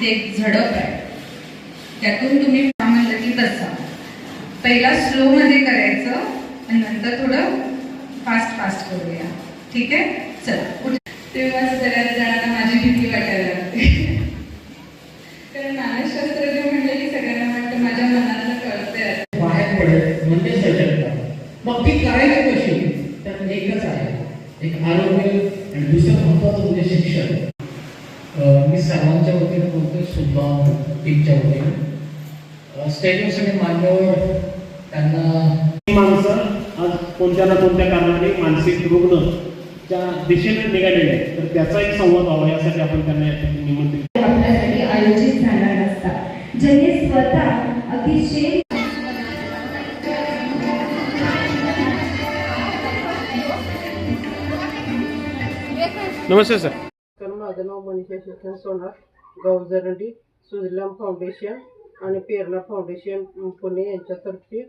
एक झडप आहे, त्यातून तुम्ही म्हणलं की बसा. पहिला स्लो मध्ये करायचं आणि नंतर थोडं फास्ट करूया. ठीक आहे, चला. तेव्हाच करायला जाणारा माझी भीती वाटायला लागते, कारण मानसशास्त्रज्ञ म्हणले की सगळ्यांना वाटतं माझ्या मनाला कळतंय बाहेर पडेल म्हणजे सजगता. मग ती करायची कशी? तर एकच आहे, एक आरोग्य आणि दुसरं महत्त्वाचं म्हणजे शिक्षण. मी सर्वांच्या वतीने बोलतोय, सुद्धा टीमच्या वतीने. स्टेटसाठी मान्यवर त्यांना माणसं आज कोणत्या ना कोणत्या कारणाने मानसिक रुग्णच्या दिशेने निघालेले आहेत, तर त्याचा एक संवाद व्हावा यासाठी आपण त्यांना यासाठी निमंत्रित आपल्यासाठी आयोजित झाला असता, ज्यांनी स्वतः अतिशय. नमस्ते सर. माझं नाव मनीषा शिक्षण सोनार, गावजरंडी, सुजलाम फाउंडेशन आणि पेरला फाउंडेशन पुणे यांच्यातर्फे.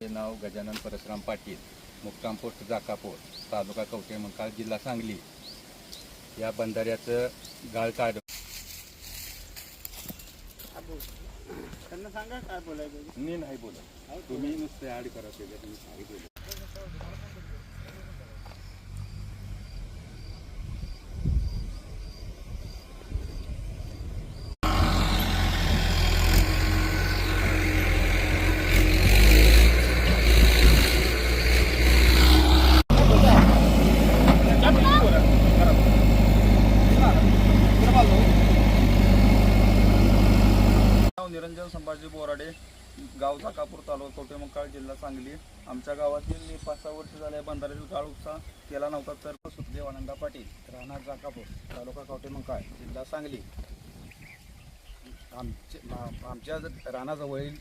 हे नाव गजानन परशुराम पाटील, मुक्काम पोस्ट जाकापूर, तालुका कवठेमंकाळ, जिल्हा सांगली. या बंधाऱ्याचं गाळ काढ. त्यांना सांगा काय बोलायचं. मी नाही बोलत, तुम्ही नुसते ॲड करा त्याच्यात, तुम्ही सांगितलं. निरंजन संभाजी बोराडे, गाव जाकापूर, तालुका कवठेमंकाळ, जिल्हा सांगली. आमच्या गावातील मी 5-6 वर्ष झाले बंधाऱ्यातील गाळ उपसा केला नव्हता, तर सुखदेव आनंदा पाटील, राहणार जाकापूर, तालुका कवठेमंकाळ, जिल्हा सांगली. आमच्या रानाजवळील